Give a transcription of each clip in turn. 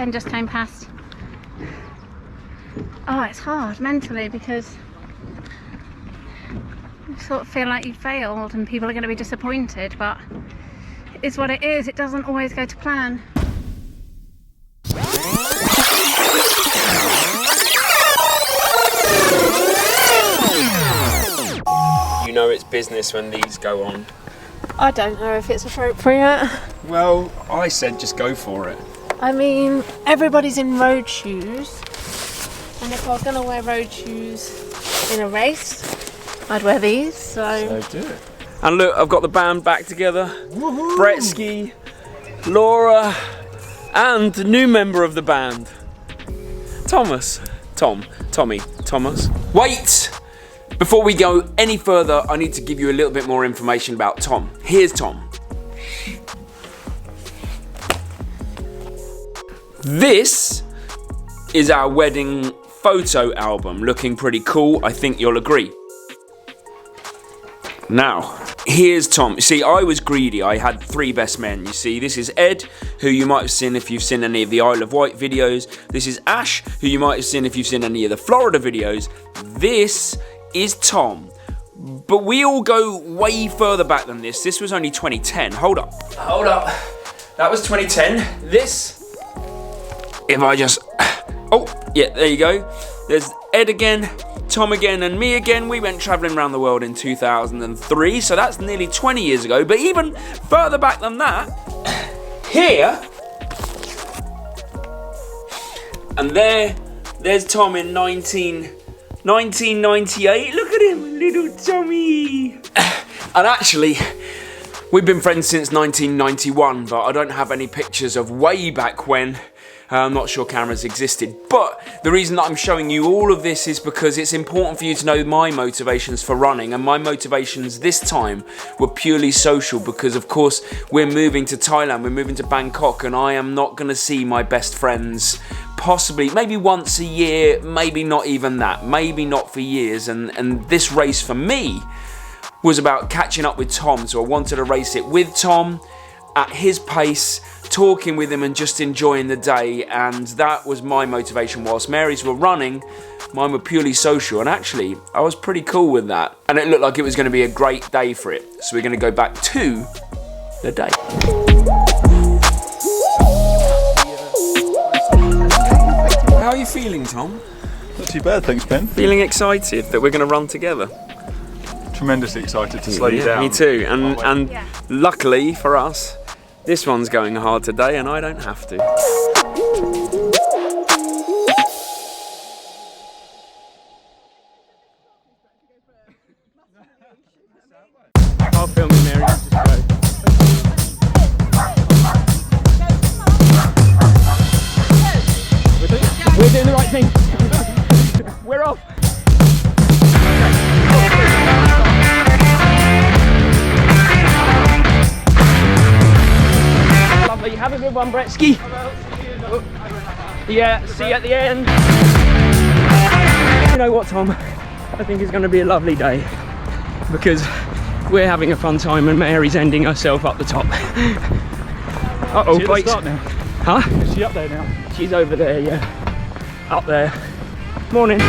Ben just came past. Oh, it's hard mentally because you sort of feel like you failed and people are going to be disappointed, but it's what it is. It doesn't always go to plan. You know it's business when these go on. I don't know if it's appropriate. Well, I said just go for it. I mean, everybody's in road shoes, and if I was going to wear road shoes in a race, I'd wear these, so do it. And look, I've got the band back together. Bretsky, Laura, and the new member of the band, Thomas. Tommy, Thomas. Wait! Before we go any further, I need to give you a little bit more information about Tom. Here's Tom. This is our wedding photo album, looking pretty cool, I think you'll agree. Now, here's Tom. You see, I was greedy. I had 3 best men. You see, this is Ed, who you might have seen if you've seen any of the Isle of Wight videos. This is Ash, who you might have seen if you've seen any of the Florida videos. This is Tom. But we all go way further back than this. This was only 2010. Hold up. That was 2010. This, if I just... Oh, yeah, there you go. There's Ed again, Tom again, and me again. We went travelling around the world in 2003, so that's nearly 20 years ago. But even further back than that, here, and there's Tom in 1998. Look at him, little Tommy. And actually, we've been friends since 1991, but I don't have any pictures of way back when. I'm not sure cameras existed, but the reason that I'm showing you all of this is because it's important for you to know my motivations for running, and my motivations this time were purely social because, of course, we're moving to Thailand, we're moving to Bangkok, and I am not going to see my best friends possibly, maybe once a year, maybe not even that, maybe not for years, and this race for me was about catching up with Tom, so I wanted to race it with Tom, at his pace, talking with him and just enjoying the day, and that was my motivation. Whilst Mary's were running, mine were purely social, and actually I was pretty cool with that, and it looked like it was going to be a great day for it, so we're going to go back to the day. How are you feeling, Tom? Not too bad, thanks, Ben. Feeling excited that we're going to run together? Tremendously excited to slow you down. Me too, and luckily for us, this one's going hard today and I don't have to. I'll film you, Mary, just go. We're doing the right thing. We're off. Lovely, have a good one, Bretsky. Yeah, see you at the end. You know what, Tom? I think it's going to be a lovely day because we're having a fun time and Mary's ending herself up the top. Uh-oh, brakes. Now. Huh? Is she up there now? She's over there, yeah. Up there. Morning.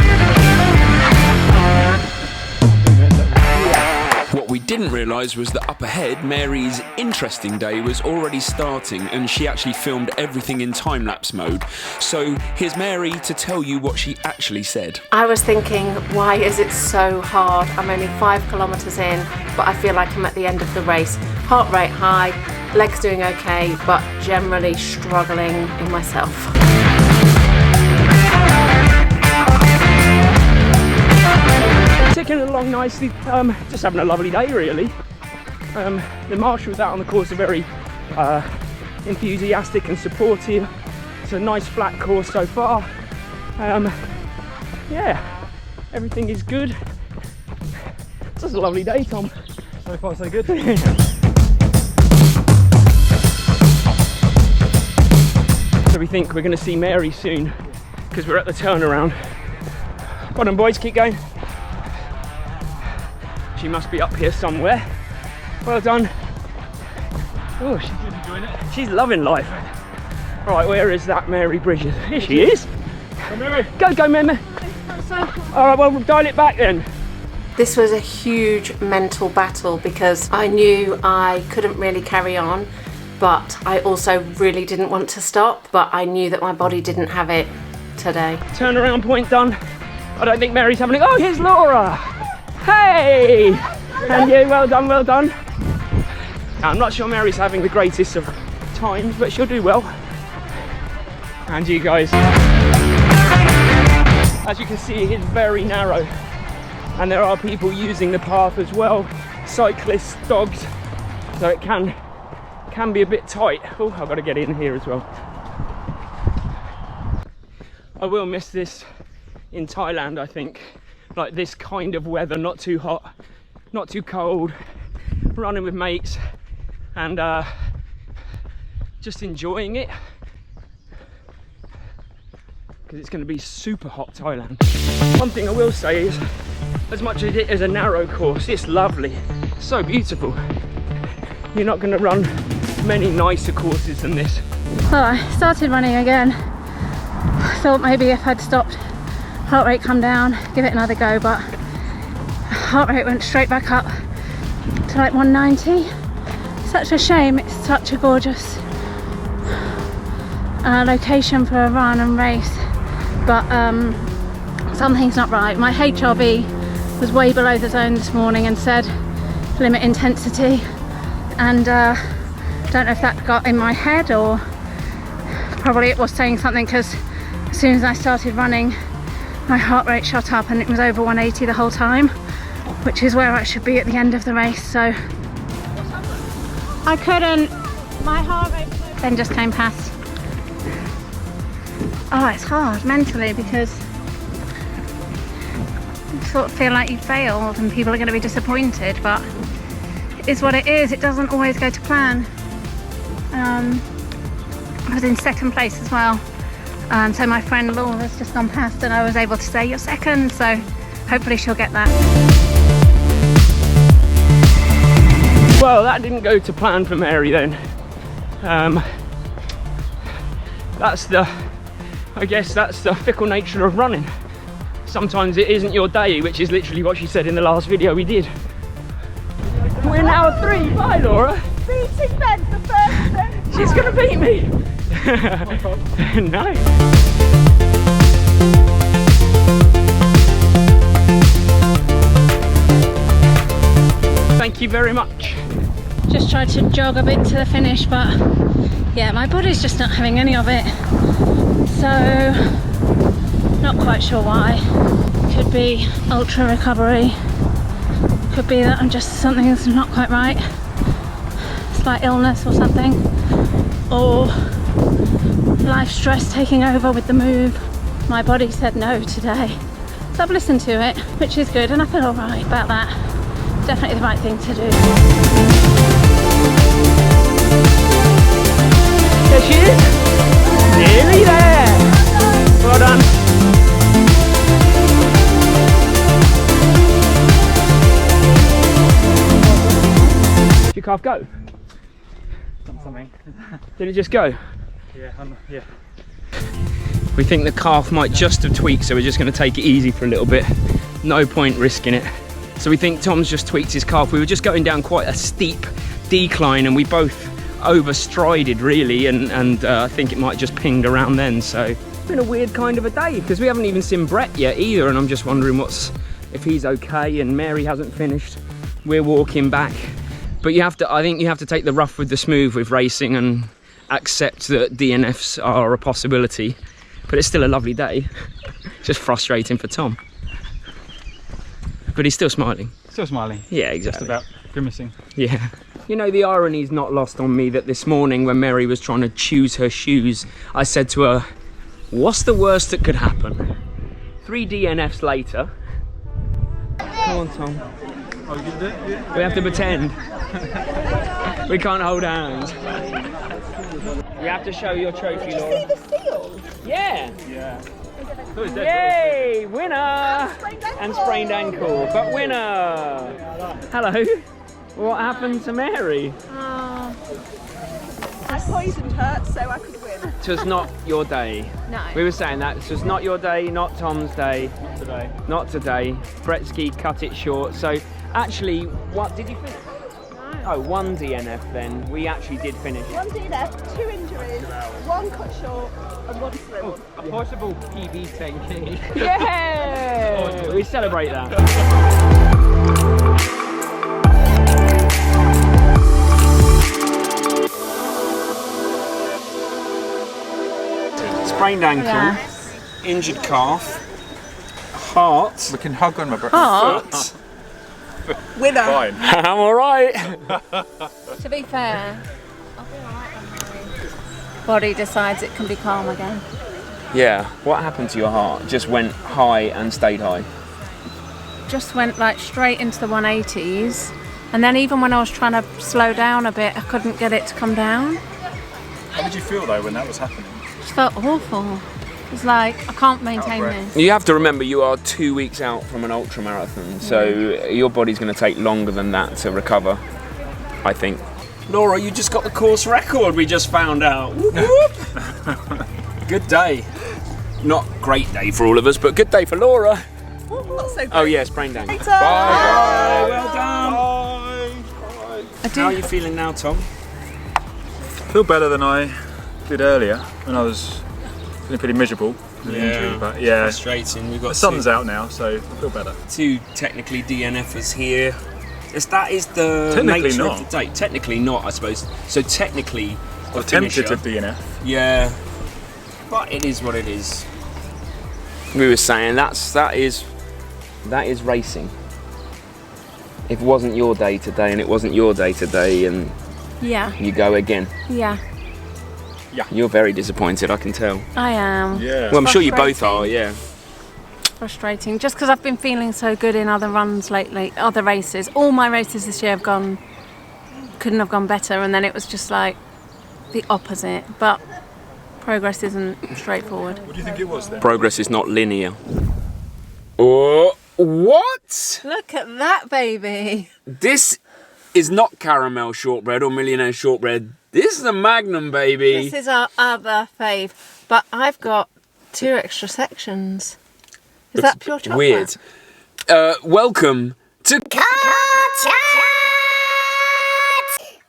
What we didn't realise was that up ahead, Mary's interesting day was already starting and she actually filmed everything in time-lapse mode. So here's Mary to tell you what she actually said. I was thinking, why is it so hard? I'm only 5 kilometres in, but I feel like I'm at the end of the race. Heart rate high, legs doing okay, but generally struggling in myself. Ticking along nicely, just having a lovely day really. The marshals out on the course are very enthusiastic and supportive. It's a nice flat course so far. Yeah, everything is good. It's just a lovely day, Tom. So far so good. So we think we're going to see Mary soon because we're at the turnaround. Well done, boys, keep going. She must be up here somewhere. Well done. Oh, she's enjoying it. She's loving life. Right, where is that Mary Bridges? Here she is. Go, Mary. Go, Mary. All right, well, we'll dial it back then. This was a huge mental battle because I knew I couldn't really carry on, but I also really didn't want to stop, but I knew that my body didn't have it today. Turnaround point done. I don't think Mary's having it. Oh, here's Laura. Hey! And you, well done, well done. I'm not sure Mary's having the greatest of times, but she'll do well. And you guys. As you can see, it's very narrow. And there are people using the path as well. Cyclists, dogs. So it can be a bit tight. Oh, I've got to get in here as well. I will miss this in Thailand, I think. Like this kind of weather, not too hot, not too cold, running with mates and just enjoying it. Because it's going to be super hot Thailand. One thing I will say is, as much as it is a narrow course, it's lovely, so beautiful. You're not going to run many nicer courses than this. Well, I started running again. Thought maybe if I'd stopped, heart rate come down, give it another go, but heart rate went straight back up to like 190. Such a shame. It's such a gorgeous location for a run and race, but something's not right. My HRV was way below the zone this morning and said limit intensity, and don't know if that got in my head or probably it was saying something, because as soon as I started running my heart rate shot up and it was over 180 the whole time, which is where I should be at the end of the race. So I couldn't, my heart rate then just came past. Oh, it's hard mentally because you sort of feel like you failed and people are going to be disappointed, but it is what it is. It doesn't always go to plan. I was in second place as well. So my friend Laura's just gone past and I was able to say you're second, so hopefully she'll get that. Well, that didn't go to plan for Mary then. I guess that's the fickle nature of running. Sometimes it isn't your day, which is literally what she said in the last video we did. We're now 3. Bye, Laura. Beating Ben for first. She's gonna beat me. No. Thank you very much. Just tried to jog a bit to the finish, but yeah, my body's just not having any of it. So, not quite sure why. Could be ultra recovery. Could be that I'm just, something's not quite right. Slight illness or something. Or life stress taking over with the move. My body said no today. So I've listened to it, which is good, and I feel alright about that. Definitely the right thing to do. There she is. Nearly there. Well done. Did your calf go? Something. Did it just go? Yeah, yeah. We think the calf might just have tweaked, so we're just going to take it easy for a little bit. No point risking it. So we think Tom's just tweaked his calf. We were just going down quite a steep decline and we both overstrided really, and I think it might just pinged around then. So it's been a weird kind of a day because we haven't even seen Brett yet either, and I'm just wondering if he's okay, and Mary hasn't finished. We're walking back. But I think you have to take the rough with the smooth with racing and accept that DNFs are a possibility. But it's still a lovely day. Just frustrating for Tom. But he's still smiling. Still smiling. Yeah, exactly. Just about grimacing. Yeah. You know, the irony's not lost on me that this morning when Mary was trying to choose her shoes, I said to her, what's the worst that could happen? 3 DNFs later. Come on, Tom. Oh, you can do it? Yeah. We have to pretend. We can't hold hands. You have to show your trophy, Laura. See the seal? Yeah. Yeah. Yay! Winner! And sprained ankle, but winner! Hello. What happened to Mary? I poisoned her so I could win. That was not your day. No. We were saying that. This was not your day, not Tom's day. Not today. Not today. Bretsky cut it short. So, actually, what did you finish? No. Oh, 1 DNF then. We actually did finish. 1 DNF, 2 injuries, 1 cut short, and 1 swim. Oh, a possible PB 10K. Yeah. We celebrate that. Sprained ankle, Yeah. injured calf, heart. We can hug on my breath. Heart. Winner. Fine. I'm alright. To be fair, I'll be alright when my body decides it can be calm again. Yeah, what happened to your heart? Just went high and stayed high. Just went like straight into the 180s, and then even when I was trying to slow down a bit, I couldn't get it to come down. How did you feel though when that was happening? It just felt awful. It's like I can't maintain breath. this. You have to remember you are 2 weeks out from an ultramarathon, so your body's going to take longer than that to recover, I think. Laura, you just got the course record, we just found out. Whoop, whoop. Good day. Not great day for all of us, but good day for Laura. Not so great. Oh yeah, sprained ankle. Bye. Bye. Well done. I How are do. you feeling now, Tom? I feel better than I did earlier when I was feeling pretty miserable with the injury. But yeah, Frustrating. We've got the sun's out now, so I feel better. two technically DNFers here. That is the Technically nature not. of the day. Technically not, I suppose. So technically, I attempted to finisher. DNF. Yeah, but it is what it is. We were saying that is racing. If it wasn't your day today, and it wasn't your day today, and Yeah, you go again, yeah, you're very disappointed. I can tell. I am. Yeah. Well, I'm sure you both Frustrating. are. Yeah. Frustrating. Just because I've been feeling so good in other runs lately, other races. All my races this year couldn't have gone better, and then it was just like the opposite. But progress isn't straightforward. What do you think it was then? Progress is not linear. Oh, what? Look at that, baby. This is not caramel shortbread or millionaire shortbread. This is a Magnum, baby. This is our other fave, but I've got 2 extra sections. Is that pure chocolate? Weird. Welcome to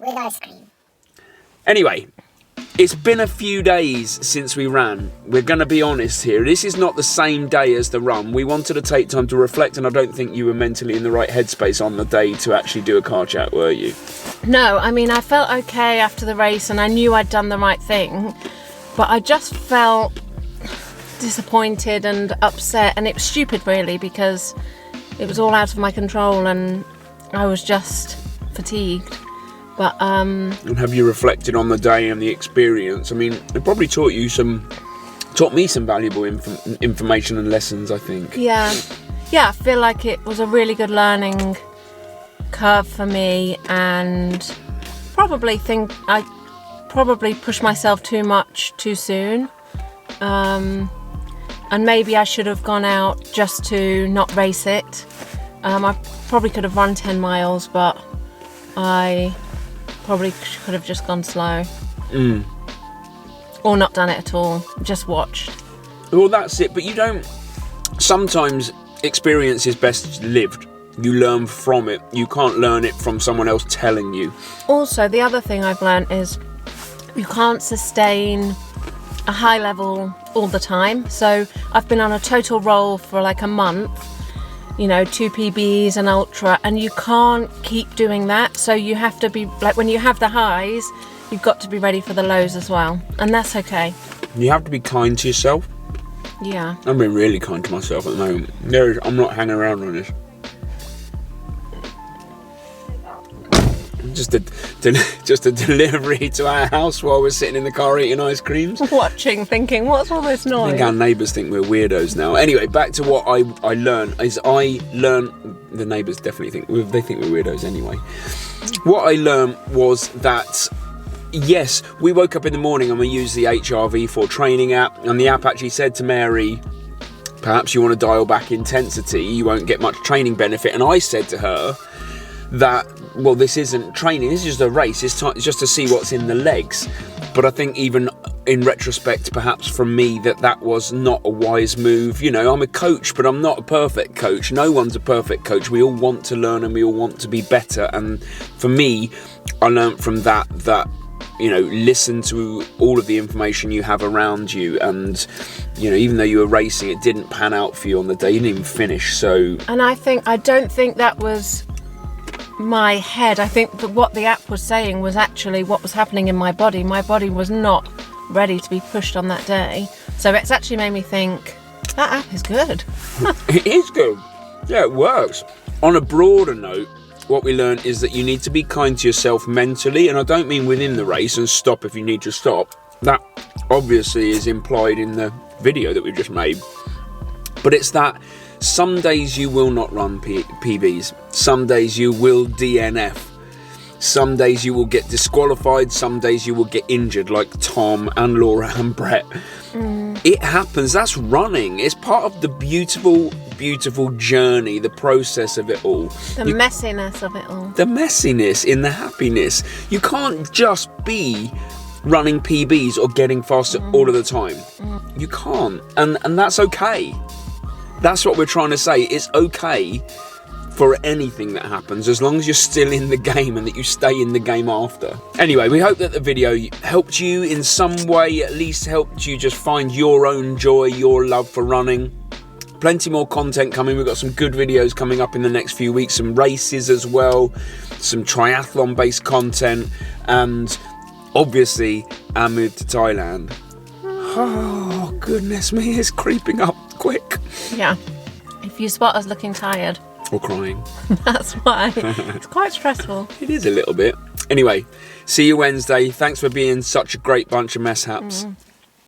with ice cream. Anyway, it's been a few days since we ran. We're going to be honest here. This is not the same day as the run. We wanted to take time to reflect, and I don't think you were mentally in the right headspace on the day to actually do a car chat, were you? No, I mean, I felt okay after the race and I knew I'd done the right thing, but I just felt disappointed and upset, and it was stupid really because it was all out of my control and I was just fatigued. But And have you reflected on the day and the experience? I mean, it probably taught me some valuable information and lessons, I think. yeah, I feel like it was a really good learning curve for me, and I probably pushed myself too much too soon. And maybe I should have gone out just to not race it. I probably could have run 10 miles, but I probably could have just gone slow. Or not done it at all, just watched. Well, that's it. But you don't... Sometimes experience is best lived. You learn from it. You can't learn it from someone else telling you. Also, the other thing I've learned is you can't sustain a high level all the time. So I've been on a total roll for like a month, 2 PBs and ultra, and you can't keep doing that. So you have to be like, when you have the highs, you've got to be ready for the lows as well, and that's okay. You have to be kind to yourself. Yeah. I'm being really kind to myself at the moment. I'm not hanging around on this. Just a delivery to our house while we're sitting in the car eating ice creams. Watching, thinking, what's all this I noise? think our neighbours think we're weirdos now. Anyway, back to what I learned. The neighbours definitely think we're weirdos anyway. What I learned was that, yes, we woke up in the morning and we used the HRV4 training app, and the app actually said to Mary, perhaps you want to dial back intensity, you won't get much training benefit. And I said to her that, well, this isn't training, this is just a race, it's just to see what's in the legs. But I think even in retrospect, perhaps from me, that was not a wise move. You know, I'm a coach, but I'm not a perfect coach. No one's a perfect coach. We all want to learn and we all want to be better. And for me, I learned from that, you know, listen to all of the information you have around you. And, you know, even though you were racing, it didn't pan out for you on the day. You didn't even finish. So, And I don't think that was my head. I think that what the app was saying was actually what was happening in my body. My body was not ready to be pushed on that day. So it's actually made me think, that app is good. it is good. Yeah, it works. On a broader note, what we learned is that you need to be kind to yourself mentally, and I don't mean within the race and stop if you need to stop. That obviously is implied in the video that we just made. But it's that some days you will not run PBs. Some days you will DNF. Some days you will get disqualified. Some days you will get injured, like Tom and Laura and Brett. It happens. That's running. It's part of the beautiful, beautiful journey, the process of it all. The messiness of it all. The messiness in the happiness. You can't just be running PBs or getting faster all of the time. You can't. And that's okay. That's what we're trying to say. It's okay for anything that happens, as long as you're still in the game and that you stay in the game after. Anyway, we hope that the video helped you in some way, at least helped you just find your own joy, your love for running. Plenty more content coming. We've got some good videos coming up in the next few weeks, some races as well, some triathlon based content, and obviously our move to Thailand. Oh goodness me, it's creeping up quick. Yeah. If you spot us looking tired, or crying, that's why. It's quite stressful. It is a little bit. Anyway, see you Wednesday. Thanks for being such a great bunch of mess haps.